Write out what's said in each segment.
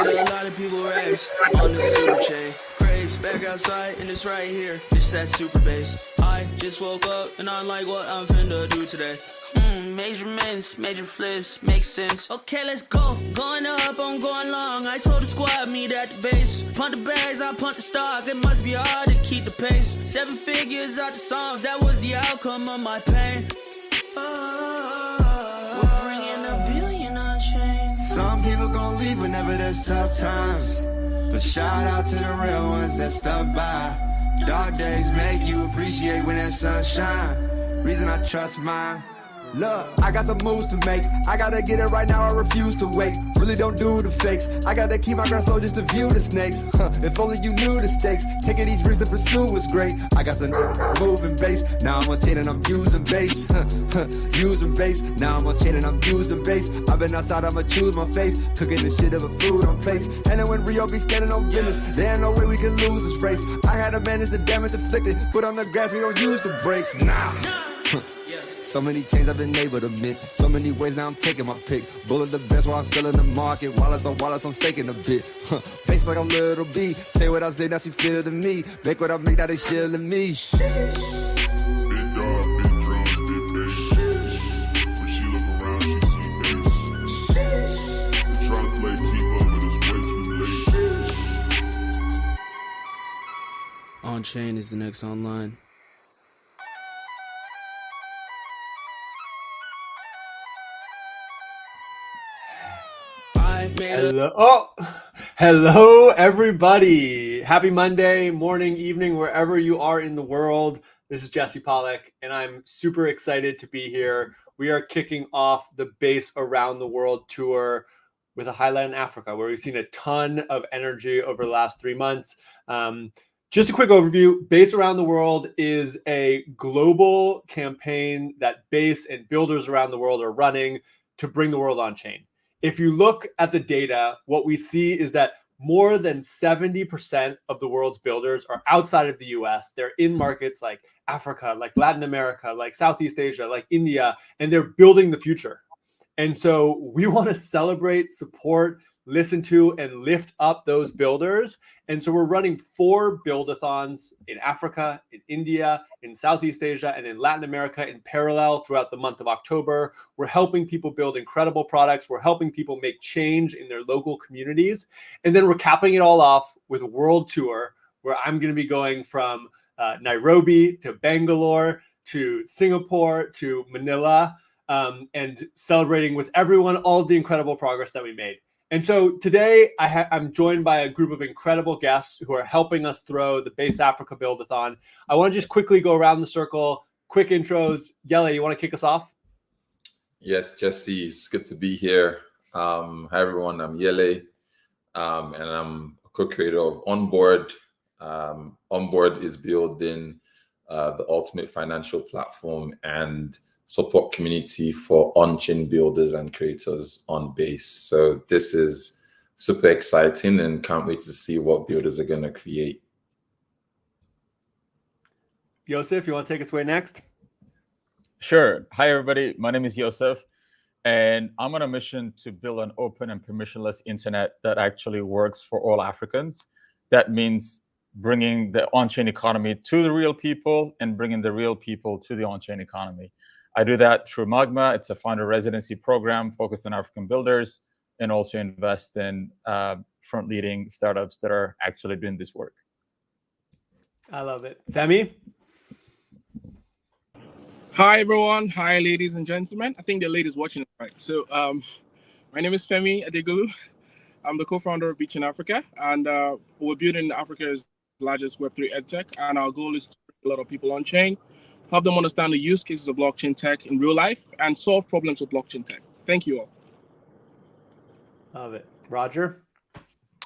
made a lot of people racks on this super chain. Craze back outside and it's right here. It's that super bass. I just woke up and I'm like, what I'm finna do today? Measurements, major flips, makes sense. Okay, let's go. Going up, I'm going long. I told the squad, meet at the base. Punt the bags, I punt the stock. It must be hard to keep the pace. 7 figures out the songs, that was the outcome of my pain. We're bringing $1 billion on chain. Some people gon' leave whenever there's tough times, but shout out to the real ones that stuck by. Dark days make you appreciate when that sun shine. Reason I trust mine. Look, I got some moves to make. I gotta get it right now, I refuse to wait. Really don't do the fakes. I gotta keep my ground slow just to view the snakes. If only you knew the stakes. Taking these risks to pursue was great. I got some moving bass. Now I'm on chain and I'm using bass. Using bass. Now I'm on chain and I'm using bass. I've been outside, I'ma choose my faith. Cooking the shit of a food on plates. And then when Rio be standing on business, there ain't no way we can lose this race. I had to manage the damage inflicted. Put on the gas, we don't use the brakes. Nah. So many chains I've been able to mint. So many ways now I'm taking my pick. Bullet the best while I'm still in the market. Wallets on wallets, I'm staking a bit. Face like I'm Little B. Say what I say, now she feel to me. Make what I make, now they shielding me. Big dog, big drums, big bass. When she look around, she see bass. Try to play keep up, but it's way too late. Onchain is the next online. Hello everybody. Happy Monday morning, evening, wherever you are in the world. This is Jesse Pollack, and I'm super excited to be here. We are kicking off the Base Around the World tour with a highlight in Africa, where we've seen a ton of energy over the last 3 months. Just a quick overview. Base Around the World is a global campaign that Base and builders around the world are running to bring the world on chain. If you look at the data, what we see is that more than 70% of the world's builders are outside of the US. They're in markets like Africa, like Latin America, like Southeast Asia, like India, and they're building the future. And so we want to celebrate, support, listen to, and lift up those builders. And so we're running 4 build-a-thons in Africa, in India, in Southeast Asia, and in Latin America in parallel throughout the month of October. We're helping people build incredible products. We're helping people make change in their local communities. And then we're capping it all off with a world tour where I'm going to be going from Nairobi to Bangalore to Singapore to Manila, and celebrating with everyone all of the incredible progress that we made. And so today I'm joined by a group of incredible guests who are helping us throw the Base Africa Build-a-thon. I want to just quickly go around the circle, quick intros. Yele, you want to kick us off? Yes, Jesse, it's good to be here. Hi, everyone. I'm Yele, and I'm a co-creator of Onboard. Onboard is building the ultimate financial platform and support community for on-chain builders and creators on Base. So this is super exciting and can't wait to see what builders are going to create. Yosef, you want to take us away next? Sure. Hi, everybody. My name is Yosef, and I'm on a mission to build an open and permissionless internet that actually works for all Africans. That means bringing the on-chain economy to the real people and bringing the real people to the on-chain economy. I do that through Magma. It's a founder residency program focused on African builders, and also invest in front-leading startups that are actually doing this work. I love it. Femi? Hi, everyone. Hi, ladies and gentlemen. I think the ladies watching, right? So my name is Femi Adegulu. I'm the co-founder of Beach in Africa, and we're building Africa's largest Web3 edtech, and our goal is to bring a lot of people on chain, help them understand the use cases of blockchain tech in real life, and solve problems with blockchain tech. Thank you all. Love it. Roger?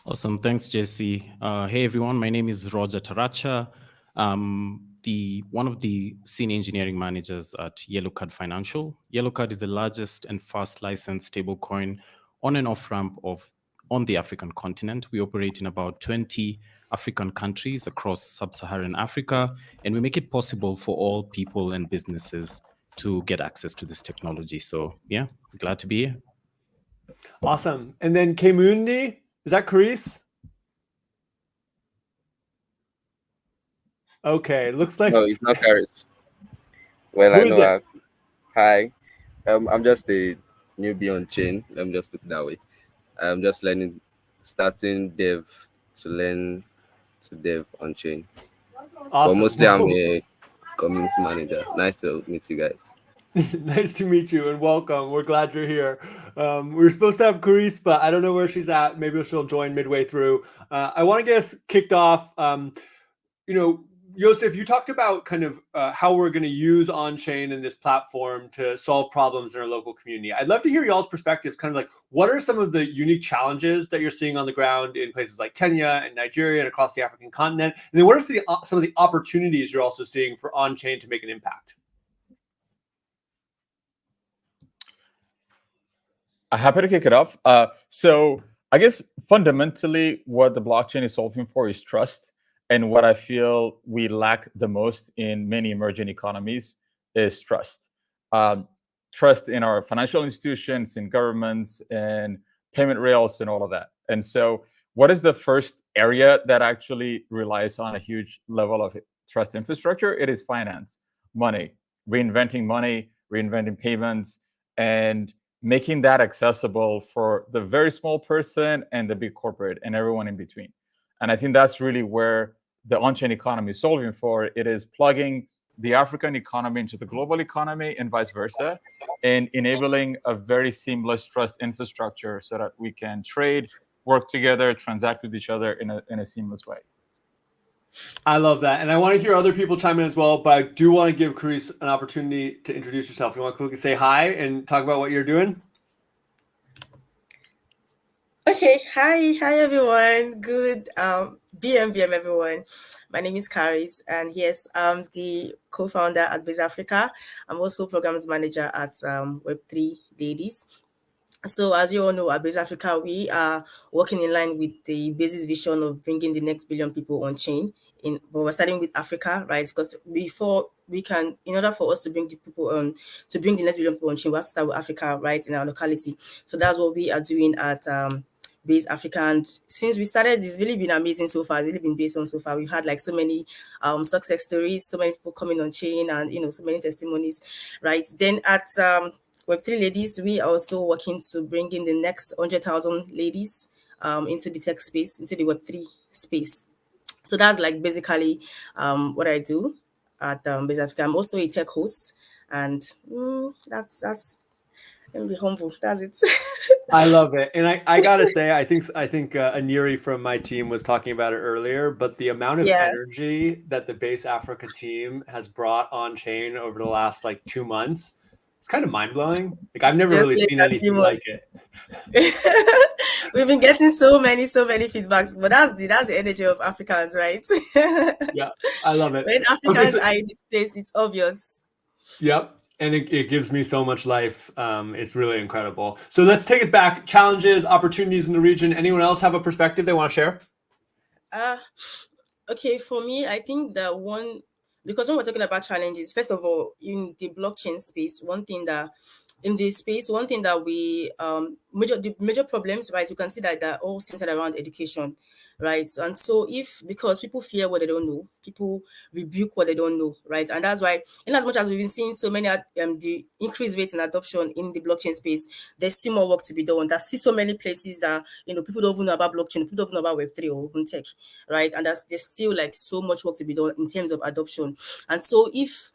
Awesome. Thanks, Jesse. Hey, everyone. My name is Roger Taracha. One of the senior engineering managers at Yellowcard Financial. Yellowcard is the largest and fast licensed stablecoin on and off ramp on the African continent. We operate in about 20 African countries across sub-Saharan Africa, and we make it possible for all people and businesses to get access to this technology. So yeah, glad to be here. Awesome. And then Kundi, Is that Carice? Okay, looks like. No, it's not Karis. Well, Who I is know. it? Hi, I'm just a newbie on chain. Let me just put it that way. I'm just learning, starting dev to learn to dev on chain. But Awesome. mostly, I'm a community manager. Nice to meet you guys. Nice to meet you and welcome. We're glad you're here. We were supposed to have Carice, but I don't know where she's at. Maybe she'll join midway through. I want to get us kicked off. Yosef, you talked about kind of how we're going to use Onchain and this platform to solve problems in our local community. I'd love to hear y'all's perspectives, kind of like what are some of the unique challenges that you're seeing on the ground in places like Kenya and Nigeria and across the African continent? And then what are some of the opportunities you're also seeing for Onchain to make an impact? I'm happy to kick it off. So I guess fundamentally what the blockchain is solving for is trust. And what I feel we lack the most in many emerging economies is trust. Trust in our financial institutions, in governments, and payment rails, and all of that. And so what is the first area that actually relies on a huge level of trust infrastructure? It is finance, money, reinventing payments, and making that accessible for the very small person and the big corporate and everyone in between. And I think that's really where the on-chain economy is solving for. It is plugging the African economy into the global economy and vice versa, and enabling a very seamless trust infrastructure so that we can trade, work together, transact with each other in a seamless way. I love that. And I want to hear other people chime in as well, but I do want to give Carice an opportunity to introduce yourself. You want to quickly say hi and talk about what you're doing? Okay, hi everyone. Good BMBM everyone. My name is Carice, and yes, I'm the co-founder at Base Africa. I'm also programs manager at Web3 Ladies. So as you all know, at Base Africa, we are working in line with the Base's vision of bringing the next billion people on chain. But we're starting with Africa, right? Because before we can, in order for us to bring the people on, to bring the next billion people on chain, we have to start with Africa, right, in our locality. So that's what we are doing at Base Africa. And since we started, it's really been amazing so far. It's really been based on so far. We've had like so many success stories, so many people coming on chain, and so many testimonies, right? Then at Web3 Ladies, we are also working to bring in the next 100,000 ladies into the tech space, into the Web3 space. So that's like basically what I do at Base Africa. I'm also a tech host, and that's let me be humble. That's it. I love it. And I gotta say, I think Aniri from my team was talking about it earlier, but the amount of energy that the Base Africa team has brought on chain over the last like 2 months, it's kind of mind-blowing. Like I've never really seen anything like it. We've been getting so many feedbacks, but that's the energy of Africans, right? Yeah, I love it. When Africans are in this space, it's obvious. Yep. And it gives me so much life. It's really incredible. So let's take us back. Challenges, opportunities in the region. Anyone else have a perspective they want to share? Okay, for me, I think that because when we're talking about challenges, first of all, in the blockchain space, one thing that we major problems, right? You can see that they're all centered around education, right? And so because people fear what they don't know, people rebuke what they don't know, right? And that's why, in as much as we've been seeing so many the increased rates in adoption in the blockchain space, there's still more work to be done. There's still so many places that people don't even know about blockchain, people don't even know about Web3 or even tech, right? And there's still like so much work to be done in terms of adoption. And so if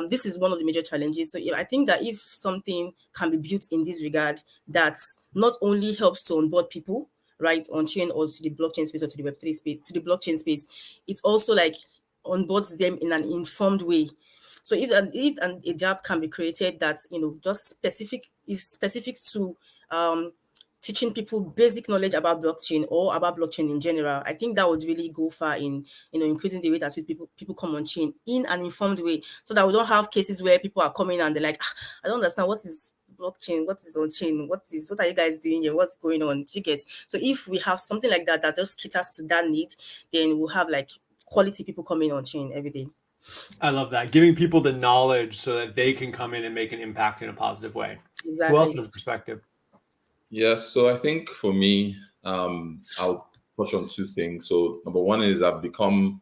this is one of the major challenges. So I think that if something can be built in this regard that not only helps to onboard people, right, on chain or to the blockchain space or to the Web3 space, to the blockchain space, it also like onboards them in an informed way. So if a gap can be created that's just specific to teaching people basic knowledge about blockchain or about blockchain in general, I think that would really go far in increasing the rate at which people come on chain in an informed way, so that we don't have cases where people are coming and they're like, I don't understand what is blockchain, what is on chain, what are you guys doing here, what's going on? Do you get? So if we have something like that just caters to that need, then we'll have like quality people coming on chain every day. I love that, giving people the knowledge so that they can come in and make an impact in a positive way. Exactly. Who else has a perspective? Yes, so I think for me, I'll touch on two things. So number one is I've become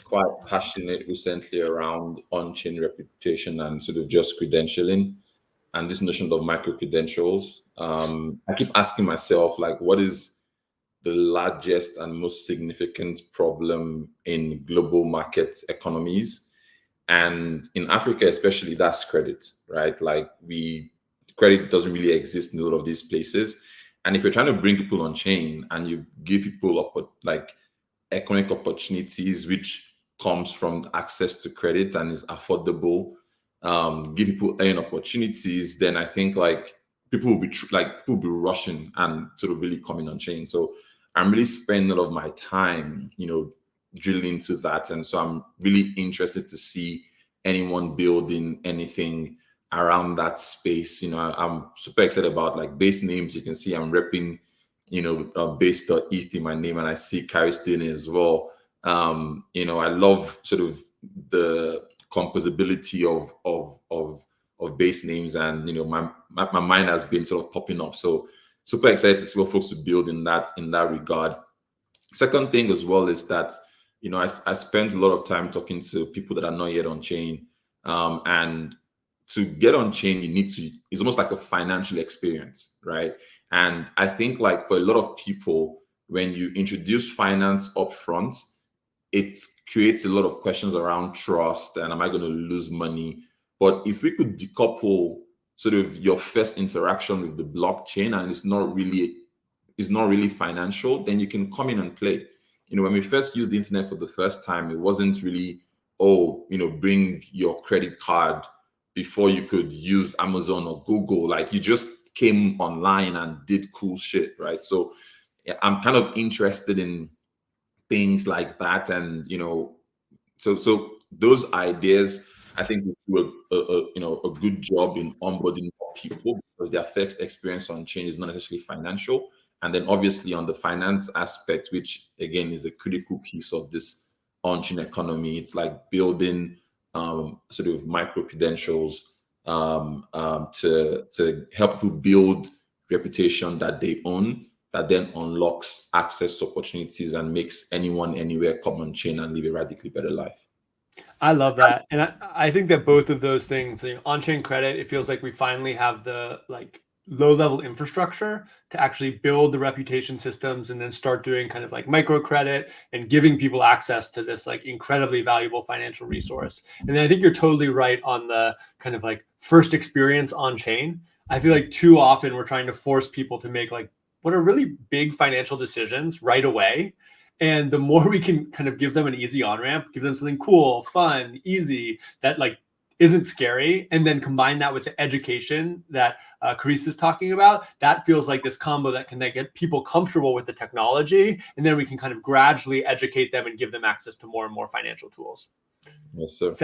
quite passionate recently around on-chain reputation and sort of just credentialing and this notion of micro credentials. I keep asking myself, like, what is the largest and most significant problem in global market economies? And in Africa, especially, that's credit, right? Like, credit doesn't really exist in a lot of these places. And if you're trying to bring people on chain and you give people like economic opportunities, which comes from access to credit and is affordable, give people earning opportunities, then I think like people will be rushing and sort of really coming on chain. So I'm really spending a lot of my time, drilling into that. And so I'm really interested to see anyone building anything around that space. I'm super excited about like base names. You can see I'm repping, base.eth in my name, and I see Carrie's doing it as well. I love sort of the composability of base names, and my mind has been sort of popping up. So super excited to see what folks to build in that regard. Second thing as well is that I spent a lot of time talking to people that are not yet on chain, and to get on chain it's almost like a financial experience, right? And I think like for a lot of people, when you introduce finance up front, it creates a lot of questions around trust and am I going to lose money? But if we could decouple sort of your first interaction with the blockchain and it's not really financial, then you can come in and play. When we first used the internet for the first time, it wasn't really, bring your credit card before you could use Amazon or Google. Like you just came online and did cool shit, right? So I'm kind of interested in things like that, and so those ideas, I think, will do a good job in onboarding more people because their first experience on chain is not necessarily financial. And then obviously on the finance aspect, which again is a critical piece of this on-chain economy, it's like building sort of micro credentials to help people build reputation that they own, that then unlocks access to opportunities and makes anyone anywhere come on chain and live a radically better life. I love that. And I think that both of those things, on-chain credit, it feels like we finally have the like low-level infrastructure to actually build the reputation systems and then start doing kind of like microcredit and giving people access to this like incredibly valuable financial resource. And then I think you're totally right on the kind of like first experience on chain. I feel like too often we're trying to force people to make like what are really big financial decisions right away. And the more we can kind of give them an easy on-ramp, give them something cool, fun, easy, that like isn't scary, and then combine that with the education that Carice is talking about, that feels like this combo that can then get people comfortable with the technology, and then we can kind of gradually educate them and give them access to more and more financial tools. Yes, sir.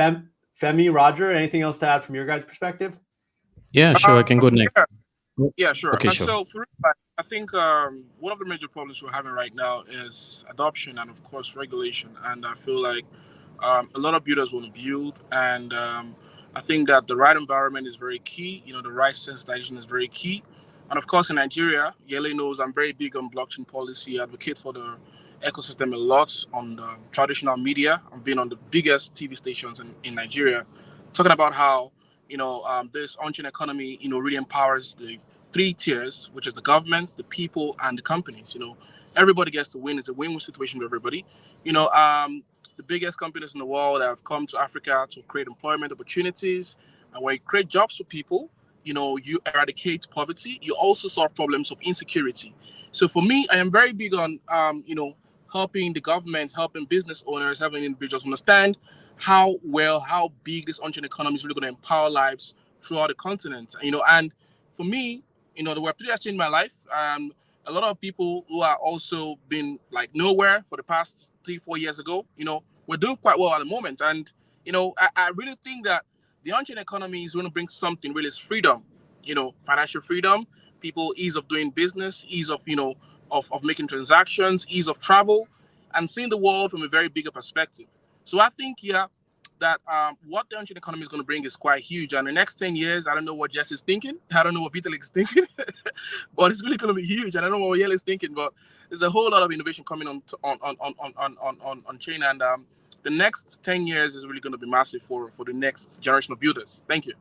Femi, Roger, anything else to add from your guys' perspective? Yeah, sure. I can go next. Yeah, sure. Okay, sure. So for I think one of the major problems we're having right now is adoption and, of course, regulation. And I feel like a lot of builders want to build, and I think that the right environment is very key. The right sensitization is very key. And of course, in Nigeria, Yele knows I'm very big on blockchain policy. I advocate for the ecosystem a lot on the traditional media. I've been on the biggest TV stations in Nigeria, talking about how this on-chain economy really empowers the three tiers, which is the government, the people, and the companies. Everybody gets to win. It's a win-win situation for everybody. The biggest companies in the world have come to Africa to create employment opportunities. And when you create jobs for people, you eradicate poverty. You also solve problems of insecurity. So for me, I am very big on, helping the government, helping business owners, helping individuals understand how big this on-chain economy is really going to empower lives throughout the continent. And for me, the Web3 has changed my life. A lot of people who are also been like nowhere for the past 3-4 years ago, we're doing quite well at the moment. And, I really think that the on-chain economy is going to bring something really, is freedom, financial freedom, people, ease of doing business, ease of, of making transactions, ease of travel, and seeing the world from a very bigger perspective. So I think, that what the on-chain economy is going to bring is quite huge. And the next 10 years, I don't know what Jess is thinking. I don't know what Vitalik is thinking, but it's really going to be huge. And I don't know what Yale is thinking, but there's a whole lot of innovation coming on chain. And the next 10 years is really going to be massive for the next generation of builders. Thank you.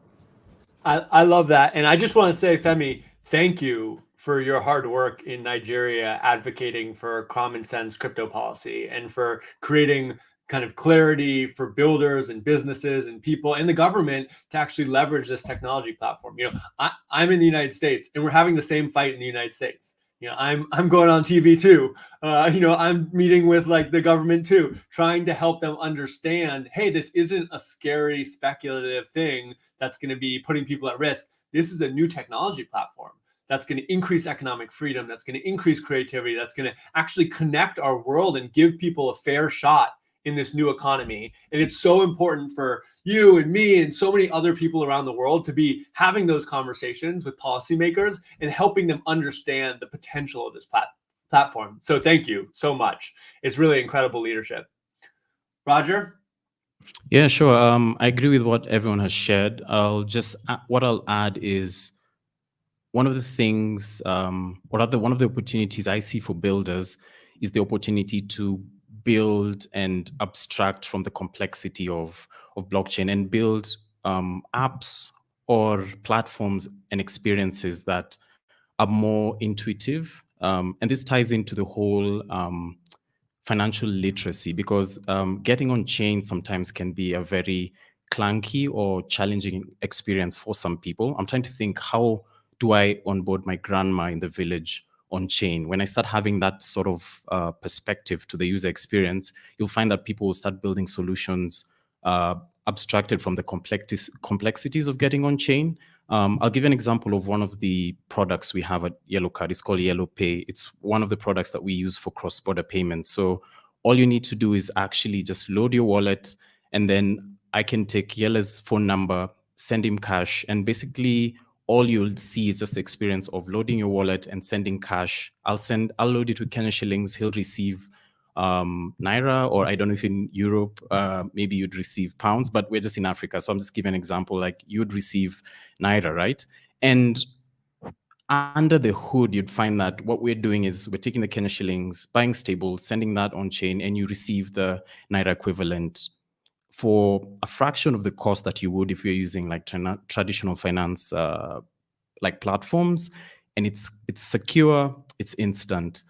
I love that. And I just want to say, Femi, thank you for your hard work in Nigeria advocating for common sense crypto policy and for creating kind of clarity for builders and businesses and people and the government to actually leverage this technology platform. You know, I'm in the United States and we're having the same fight in the United States. You know, I'm going on TV too. You know, I'm meeting with like the government too, trying to help them understand, hey, this isn't a scary speculative thing that's going to be putting people at risk. This is a new technology platform that's going to increase economic freedom, that's going to increase creativity, that's going to actually connect our world and give people a fair shot in this new economy. And it's so important for you and me and so many other people around the world to be having those conversations with policymakers and helping them understand the potential of this platform. So thank you so much. It's really incredible leadership. Roger? Yeah, sure. I agree with what everyone has shared. What I'll add is one of the things, one of the opportunities I see for builders is the opportunity to build and abstract from the complexity of blockchain and build apps or platforms and experiences that are more intuitive. And this ties into the whole financial literacy, because getting on chain sometimes can be a very clunky or challenging experience for some people. I'm trying to think, how do I onboard my grandma in the village on chain? When I start having that sort of perspective to the user experience, you'll find that people will start building solutions abstracted from the complexities of getting on chain. I'll give you an example of one of the products we have at Yellow Card. It's called Yellow Pay. It's one of the products that we use for cross-border payments. So all you need to do is actually just load your wallet, and then I can take Yellow's phone number, send him cash, and basically all you'll see is just the experience of loading your wallet and sending cash. I'll load it with Kenya shillings. He'll receive Naira, or I don't know if in Europe, maybe you'd receive pounds, but we're just in Africa. So I'm just giving an example, like you'd receive Naira, right? And under the hood, you'd find that what we're doing is we're taking the Kenya shillings, buying stable, sending that on chain, and you receive the Naira equivalent for a fraction of the cost that you would if you're using like traditional finance like platforms. And it's secure, it's instant.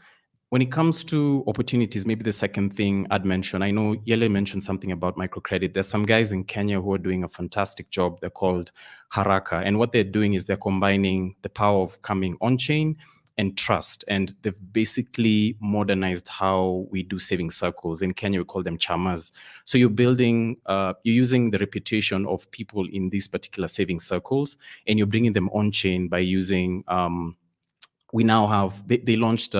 When it comes to opportunities, maybe the second thing I'd mention, I know Yele mentioned something about microcredit. There's some guys in Kenya who are doing a fantastic job. They're called Haraka. And what they're doing is they're combining the power of coming on chain and trust. And they've basically modernized how we do saving circles. In Kenya, we call them chamas. So you're building, you're using the reputation of people in these particular saving circles, and you're bringing them on chain by using, we now have, they launched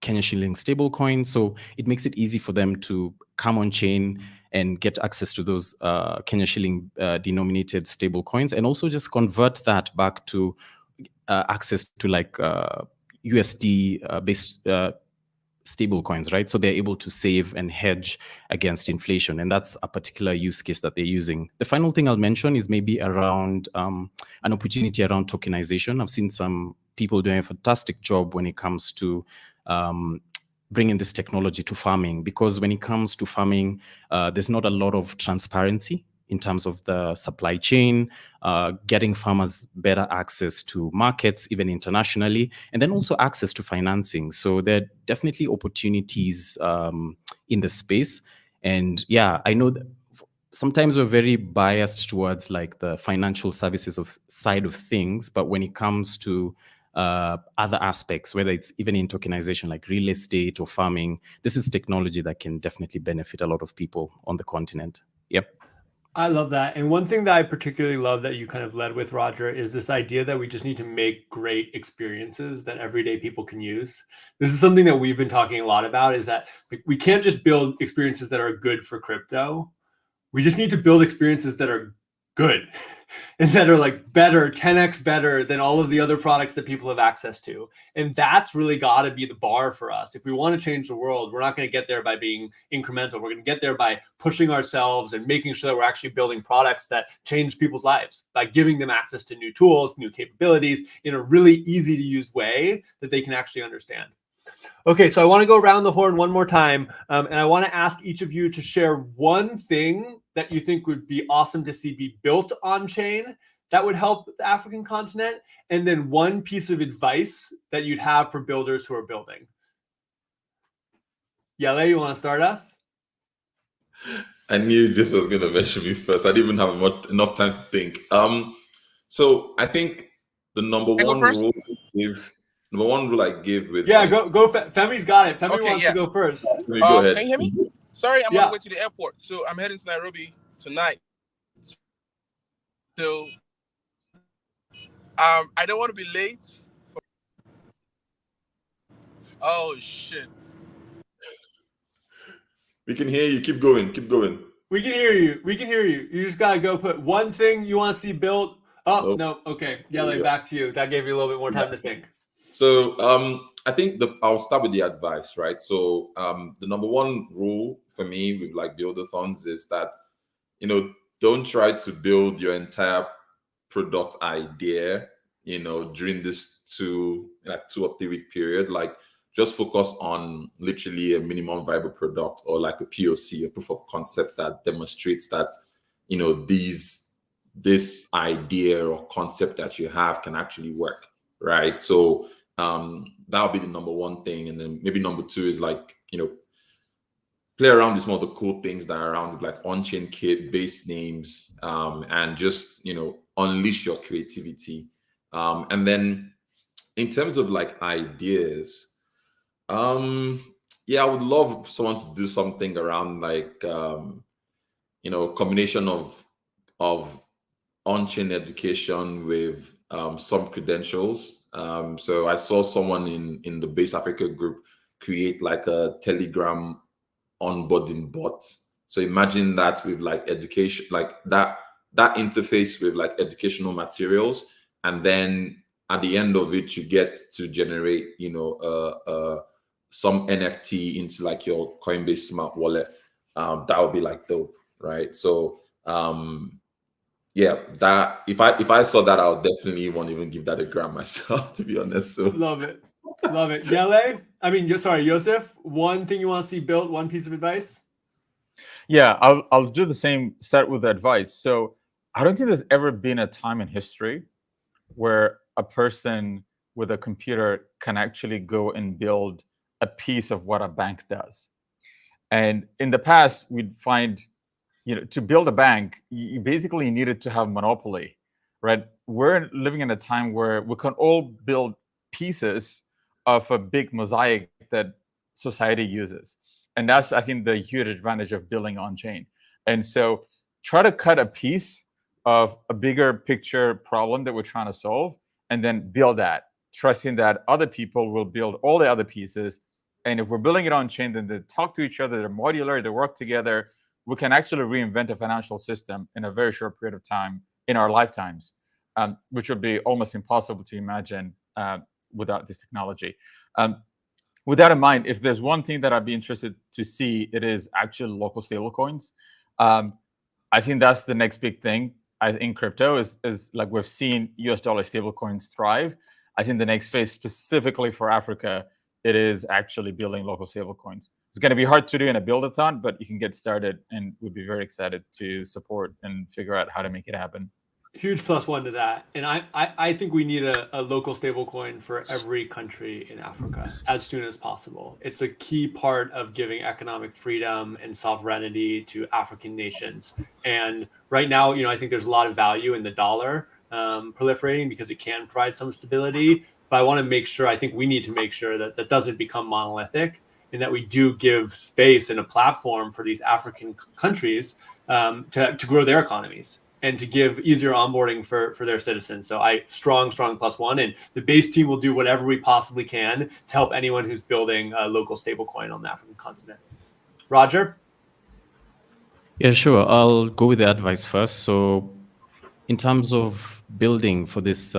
Kenya shilling stablecoin. So it makes it easy for them to come on chain and get access to those Kenya shilling denominated stablecoins, and also just convert that back to access to like USD based stable coins, right? So they're able to save and hedge against inflation. And that's a particular use case that they're using. The final thing I'll mention is maybe around an opportunity around tokenization. I've seen some people doing a fantastic job when it comes to bringing this technology to farming, because when it comes to farming, there's not a lot of transparency in terms of the supply chain, getting farmers better access to markets, even internationally, and then also access to financing. So there are definitely opportunities in the space. And yeah, I know that sometimes we're very biased towards like the financial services side of things, but when it comes to other aspects, whether it's even in tokenization like real estate or farming, this is technology that can definitely benefit a lot of people on the continent. Yep. I love that. And one thing that I particularly love that you kind of led with, Roger, is this idea that we just need to make great experiences that everyday people can use. This is something that we've been talking a lot about, is that we can't just build experiences that are good for crypto. We just need to build experiences that are good. and that are like better, 10x better than all of the other products that people have access to. And that's really got to be the bar for us. If we want to change the world, we're not going to get there by being incremental. We're going to get there by pushing ourselves and making sure that we're actually building products that change people's lives by giving them access to new tools, new capabilities in a really easy to use way that they can actually understand. Okay, so I want to go around the horn one more time, and I want to ask each of you to share one thing that you think would be awesome to see be built on chain that would help the African continent, and then one piece of advice that you'd have for builders who are building. Yele, you want to start us? I knew this was going to mention me first. I didn't even have enough time to think. So I think the number one rule I give with go. Femi's got it. Femi wants to go first. Go ahead. Can you hear me? Sorry, I'm on the way to the airport, so I'm heading to Nairobi tonight. So I don't want to be late. Oh shit! We can hear you. Keep going. Keep going. We can hear you. We can hear you. You just gotta go put one thing you want to see built. Oh no. Okay, Yele, back to you. That gave you a little bit more time to think. So I think I'll start with the advice, right? So the number one rule for me with like build-a-thons is that, don't try to build your entire product idea, during this 2 or 3 week period. Like, just focus on literally a minimum viable product or like a POC, a proof of concept that demonstrates that, this idea or concept that you have can actually work, right? So that'll be the number one thing. And then maybe number two is like, play around with some of the cool things that are around, like on-chain kit, base names, and just, unleash your creativity. And then in terms of like ideas, I would love someone to do something around like, a combination of on-chain education with some credentials. So I saw someone in the Base Africa group create like a Telegram onboarding bot. So imagine that with like education, like that interface with like educational materials, and then at the end of it, you get to generate, some NFT into like your Coinbase smart wallet. That would be like dope, right? So that if I saw that, I would definitely want to even give that a gram myself, to be honest. So love it. Yele, Yosef, one thing you want to see built, one piece of advice? Yeah, I'll do the same, start with the advice. So I don't think there's ever been a time in history where a person with a computer can actually go and build a piece of what a bank does. And in the past, we'd find, to build a bank, you basically needed to have monopoly, right? We're living in a time where we can all build pieces of a big mosaic that society uses. And that's, I think, the huge advantage of building on-chain. And so try to cut a piece of a bigger picture problem that we're trying to solve, and then build that, trusting that other people will build all the other pieces. And if we're building it on-chain, then they talk to each other, they're modular, they work together. We can actually reinvent a financial system in a very short period of time in our lifetimes, which would be almost impossible to imagine without this technology. With that in mind, if there's one thing that I'd be interested to see, it is actually local stablecoins. I think that's the next big thing in crypto is like we've seen US dollar stablecoins thrive. I think the next phase specifically for Africa, it is actually building local stablecoins. It's going to be hard to do in a build-a-thon, but you can get started, and we'd be very excited to support and figure out how to make it happen. Huge +1 to that. And I think we need a local stablecoin for every country in Africa as soon as possible. It's a key part of giving economic freedom and sovereignty to African nations. And right now, I think there's a lot of value in the dollar proliferating because it can provide some stability. But I think we need to make sure that that doesn't become monolithic, and that we do give space and a platform for these African countries to grow their economies and to give easier onboarding for their citizens. So strong +1, and the base team will do whatever we possibly can to help anyone who's building a local stablecoin on the African continent. Roger? Yeah, sure. I'll go with the advice first. So in terms of building for this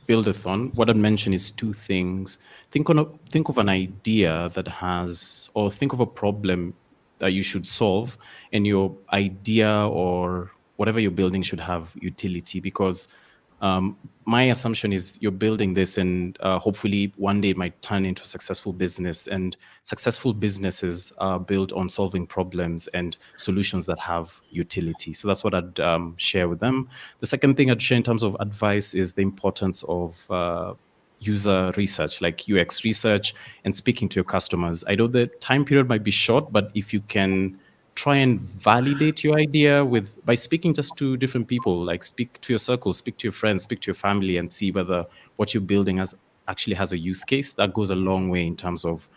build-a-thon, what I'd mention is two things. Think of an idea that has, or think of a problem that you should solve, and your idea or whatever you're building should have utility, because my assumption is you're building this and hopefully one day it might turn into a successful business, and successful businesses are built on solving problems and solutions that have utility. So that's what I'd share with them. The second thing I'd share in terms of advice is the importance of user research, like UX research and speaking to your customers. I know the time period might be short, but if you can try and validate your idea by speaking just to different people, like speak to your circle, speak to your friends, speak to your family, and see whether what you're building actually has a use case. That goes a long way in terms of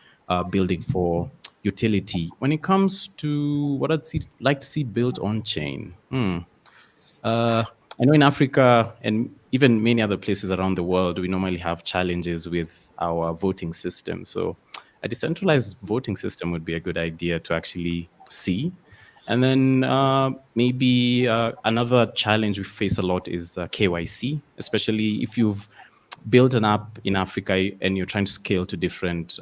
building for utility. When it comes to what I'd like to see built on chain, I know in Africa and even many other places around the world, we normally have challenges with our voting system. So a decentralized voting system would be a good idea to actually see. And then maybe another challenge we face a lot is KYC, especially if you've built an app in Africa and you're trying to scale to different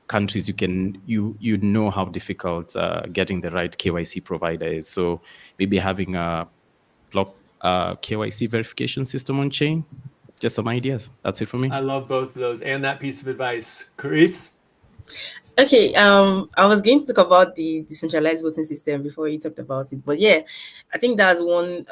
countries. You know how difficult getting the right KYC provider is. So maybe having a block KYC verification system on chain. Just some ideas. That's it for me. I love both of those and that piece of advice. Chris? Okay, I was going to talk about the decentralized voting system before you talked about it, but yeah, I think that's one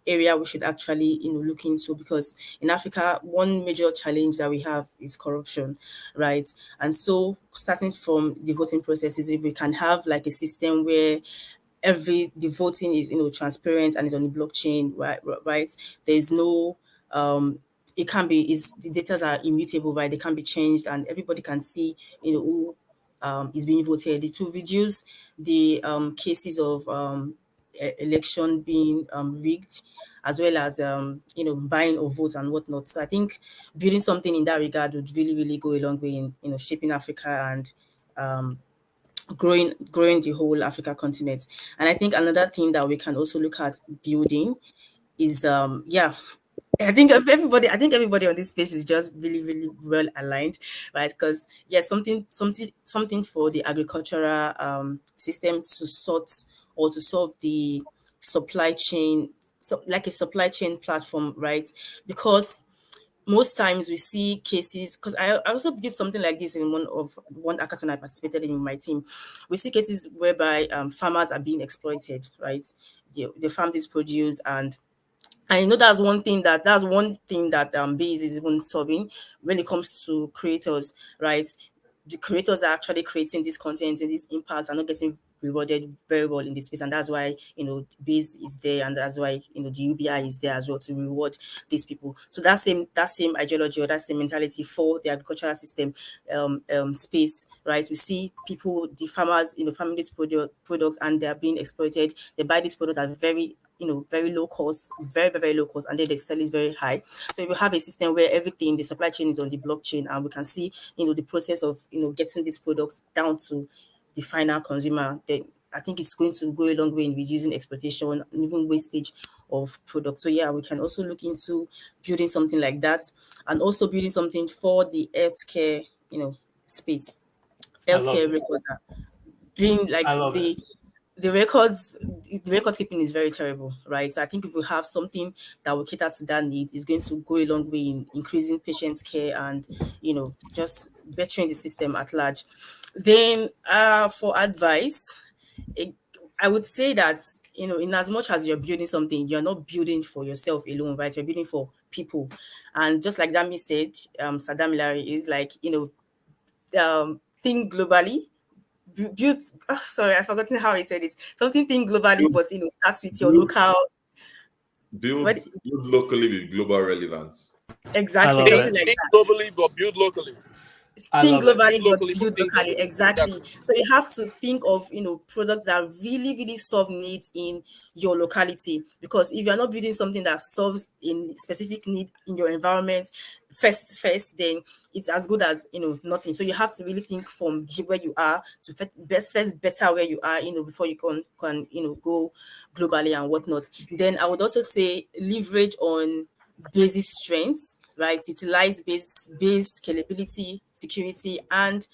area we should actually look into, because in Africa, one major challenge that we have is corruption, right? And so starting from the voting processes, if we can have like a system where the voting is transparent and is on the blockchain, right? There's no it can be the data are immutable, right? They can be changed and everybody can see who is being voted. It will reduce the cases of election being rigged, as well as buying of votes and whatnot. So I think building something in that regard would really, really go a long way in shaping Africa and growing the whole Africa continent. And I think another thing that we can also look at building is I think everybody on this space is just really, really well aligned, right? Because something for the agricultural system to sort or to solve the supply chain, like a supply chain platform, right? Because most times we see cases, because I also did something like this in one hackathon I participated in with my team. We see cases whereby farmers are being exploited, right? They farm this produce, and I know that's one thing that Base is even solving when it comes to creators, right? The creators are actually creating this content and these impacts are not getting rewarded very well in this space, and that's why Base is there, and that's why the UBI is there as well to reward these people. So that same ideology or that same mentality for the agricultural system space, right? We see people, the farmers, farming these products, and they are being exploited. They buy this product at very low cost, very, very low cost, and then they sell it very high. So if you have a system where everything, the supply chain is on the blockchain, and we can see, the process of, getting these products down to the final consumer, then I think it's going to go a long way in reducing exploitation and even wastage of products. So yeah, we can also look into building something like that, and also building something for the healthcare, space. Healthcare records are doing like the record keeping is very terrible, right? So I think if we have something that will cater to that need, is going to go a long way in increasing patient care and just bettering the system at large. Then for advice, I would say that in as much as you're building something, you're not building for yourself alone, right? You're building for people. And just like Dami said, Saddam Hillary is like think globally. Sorry, I've forgotten how he said it. Something think globally, but starts with your local. Build locally with global relevance. Exactly. Think globally, but build locally. I think love it. globally but Locally, build think locally. locally. Exactly. So you have to think of, products that really, really solve needs in your locality. Because if you're not building something that solves in specific need in your environment first, then it's as good as nothing. So you have to really think from where you are to better where you are, before you can go globally and whatnot. Then I would also say leverage on basic strengths, right? Utilize base scalability, security, and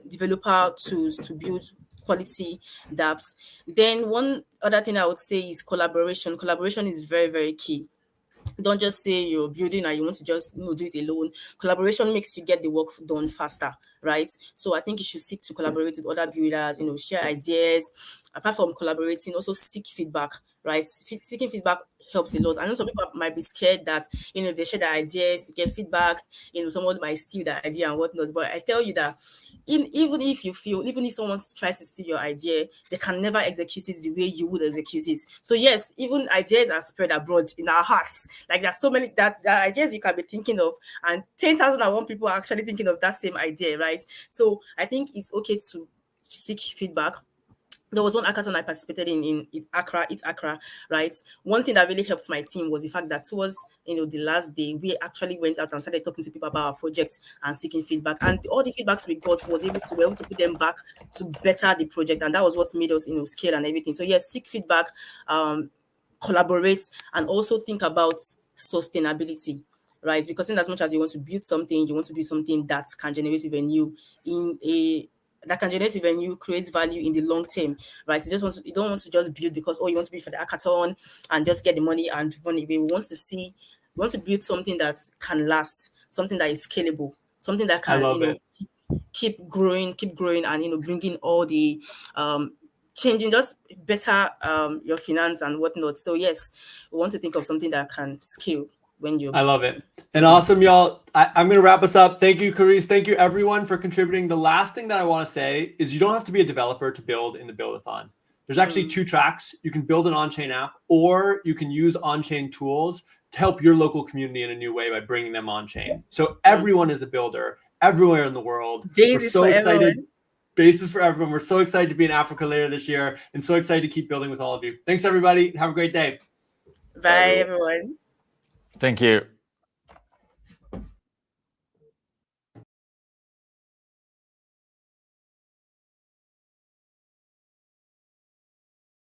developer tools to build quality dApps. Then one other thing I would say is collaboration. Collaboration is very, very key. Don't just say you're building and you want to just do it alone. Collaboration makes you get the work done faster, right? So I think you should seek to collaborate with other builders, share ideas. Apart from collaborating, also seek feedback, right? Seeking feedback helps a lot. I know some people might be scared that if they share their ideas to get feedbacks, someone might steal the idea and whatnot. But I tell you that even if someone tries to steal your idea, they can never execute it the way you would execute it. So yes, even ideas are spread abroad in our hearts. Like there's so many that ideas you can be thinking of, and 10,001 people are actually thinking of that same idea, right? So I think it's okay to seek feedback. There was one hackathon I participated in Accra, right? One thing that really helped my team was the fact that towards the last day, we actually went out and started talking to people about our projects and seeking feedback. And all the feedbacks we got we were able to put them back to better the project, and that was what made us scale and everything. So yes, seek feedback, collaborate, and also think about sustainability. Right, because in as much as you want to build something, you want to build something that can generate revenue creates value in the long term, right? You don't want to just build because you want to be for the hackathon and just get the money and run away. We want to build something that can last, something that is scalable, something that can keep growing and bringing all the changing, just better your finance and whatnot. So yes, we want to think of something that can scale when you. I love it. And awesome, y'all. I'm going to wrap us up. Thank you, Carice. Thank you, everyone, for contributing. The last thing that I want to say is you don't have to be a developer to build in the Build-a-thon. There's actually two tracks. You can build an on-chain app, or you can use on-chain tools to help your local community in a new way by bringing them on-chain. So everyone is a builder everywhere in the world. We're so excited. Basis for everyone. We're so excited to be in Africa later this year and so excited to keep building with all of you. Thanks, everybody. Have a great day. Bye, everyone. Thank you.